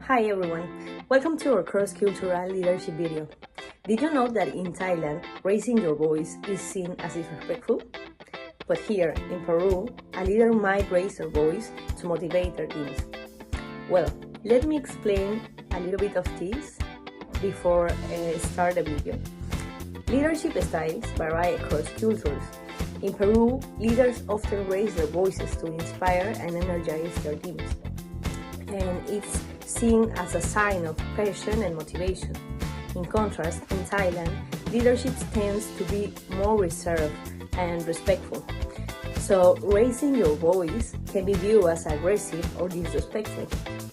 Hi everyone, welcome to our cross-cultural leadership video. Did you know that in Thailand, raising your voice is seen as disrespectful? But here, in Peru, a leader might raise their voice to motivate their teams. Well, let me explain a little bit of this before I start the video. Leadership styles vary across cultures. In Peru, leaders often raise their voices to inspire and energize their teams. And it's seen as a sign of passion and motivation. In contrast, in Thailand, leadership tends to be more reserved and respectful. So raising your voice can be viewed as aggressive or disrespectful.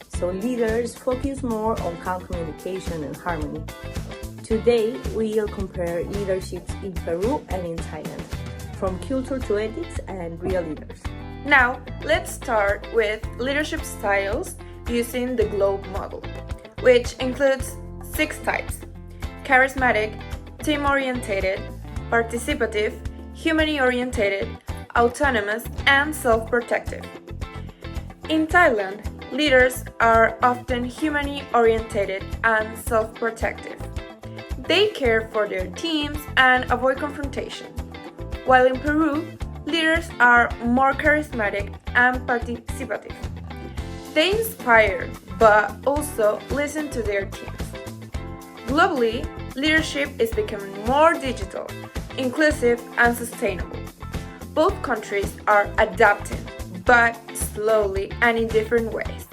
So leaders focus more on calm communication and harmony. Today, we'll compare leaderships in Peru and in Thailand, from culture to ethics and real leaders. Now, let's start with leadership styles using the globe model, which includes 6 types: charismatic, team-oriented, participative, human-oriented, autonomous, and self-protective. In Thailand, leaders are often human-oriented and self-protective. They care for their teams and avoid confrontation. While in Peru, leaders are more charismatic and participative. They inspire, but also listen to their teams. Globally, leadership is becoming more digital, inclusive, and sustainable. Both countries are adapting, but slowly and in different ways.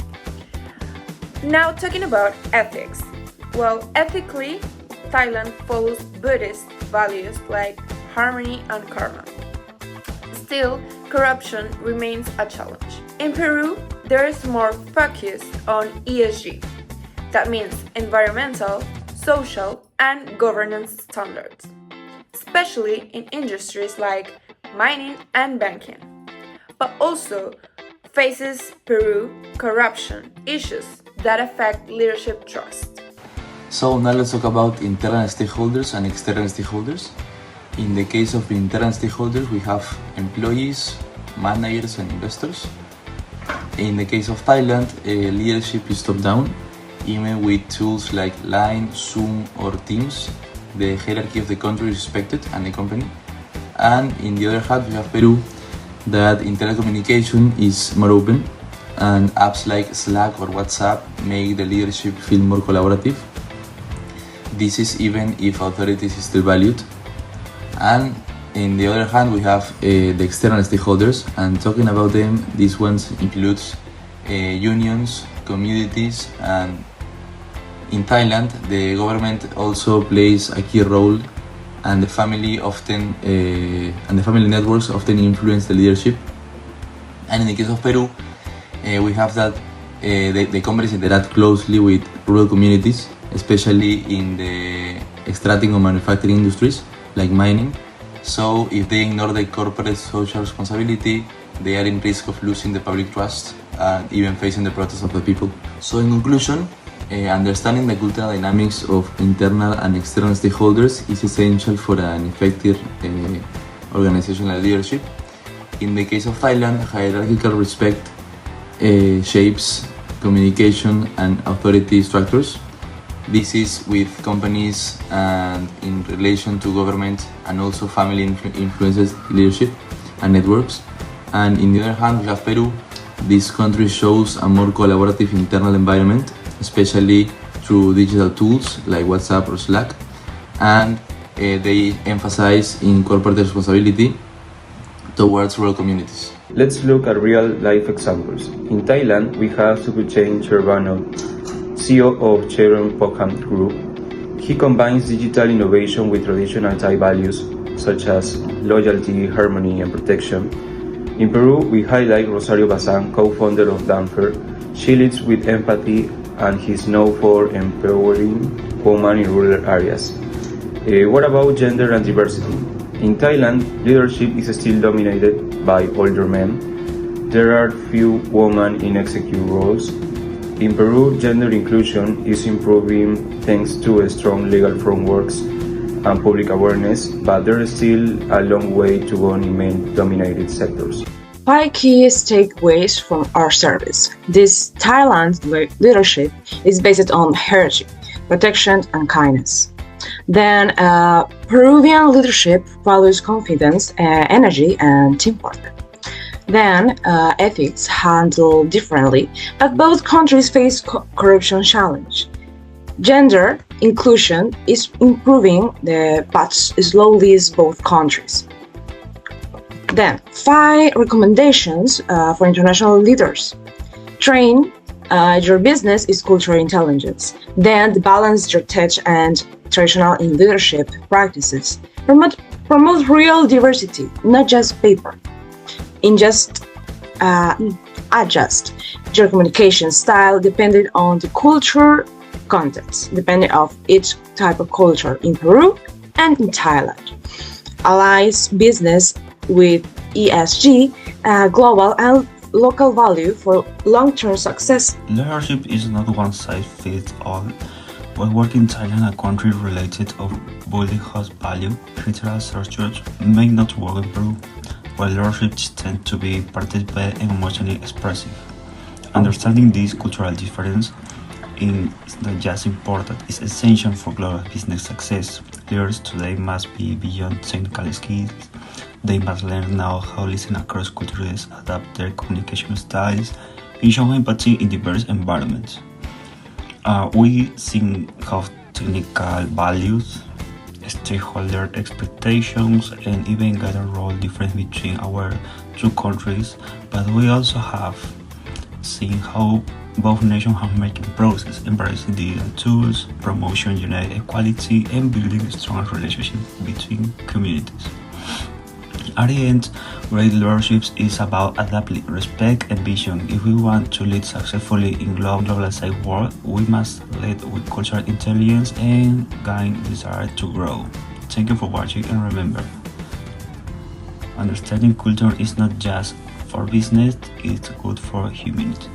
Now, talking about ethics. Well, ethically, Thailand follows Buddhist values like harmony and karma. Still, corruption remains a challenge. In Peru, there is more focus on ESG. That means environmental, social, and governance standards, especially in industries like mining and banking. But also faces Peru corruption issues that affect leadership trust. So now let's talk about internal stakeholders and external stakeholders. In the case of internal stakeholders, we have employees, managers, and investors. In the case of Thailand, leadership is top-down. Even with tools like Line, Zoom, or Teams, the hierarchy of the country is respected and the company. And in the other hand, we have Peru, that internal communication is more open, and apps like Slack or WhatsApp make the leadership feel more collaborative. This is even if authorities is still valued. And in the other hand, we have the external stakeholders, and talking about them, these ones includes unions, communities, and in Thailand, the government also plays a key role, and the family networks often influence the leadership. And in the case of Peru, we have that the companies interact closely with rural communities, especially in the extracting or manufacturing industries like mining. So if they ignore the corporate social responsibility, they are in risk of losing the public trust and even facing the protest of the people. So in conclusion, understanding the cultural dynamics of internal and external stakeholders is essential for an effective organizational leadership. In the case of Thailand, hierarchical respect shapes communication and authority structures. This is with companies and in relation to government, and also family influences leadership and networks. And in the other hand, we have Peru. This country shows a more collaborative internal environment, especially through digital tools like WhatsApp or Slack. And they emphasize in corporate responsibility towards rural communities. Let's look at real-life examples. In Thailand, we have Sukuchain Chervano, CEO of Chevron Pokham Group. He combines digital innovation with traditional Thai values such as loyalty, harmony, and protection. In Peru, we highlight Rosario Bazan, co-founder of Danfer. She leads with empathy and is known for empowering women in rural areas. What about gender and diversity? In Thailand, leadership is still dominated by older men. There are few women in executive roles. In Peru, gender inclusion is improving thanks to strong legal frameworks and public awareness, but there is still a long way to go in men-dominated sectors. 5 key takeaways from our service. This Thailand leadership is based on heritage, protection, and kindness. Then Peruvian leadership values confidence, energy, and teamwork. Then ethics handle differently, but both countries face corruption challenge. Gender inclusion is improving, but slowly in both countries. Then 5 recommendations for international leaders. Train your business is cultural intelligence. Then balance your tech and traditional in leadership practices. Promote real diversity, not just paper. Adjust your communication style depending on the culture context, depending of each type of culture in Peru and in Thailand. Allies business with ESG, global and local value for long-term success. Leadership is not one size fits all. While working in Thailand, a country related of building host value, critical structures may not work in Peru, while leaderships tend to be participative and emotionally expressive. Understanding this cultural difference is not just important, it's essential for global business success. Leaders today must be beyond technical skills. They must learn now how to listen across cultures, adapt their communication styles, and show empathy in diverse environments. We see how technical values, stakeholder expectations, and even gender role difference between our two countries, but we also have seen how both nations have making progress, embracing digital tools, promotion gender equality, and building strong relationships between communities. At the end, great leadership is about adaptability, respect, and vision. If we want to lead successfully in globalized world, we must lead with cultural intelligence and gain desire to grow. Thank you for watching, and remember, understanding culture is not just for business, it's good for humanity.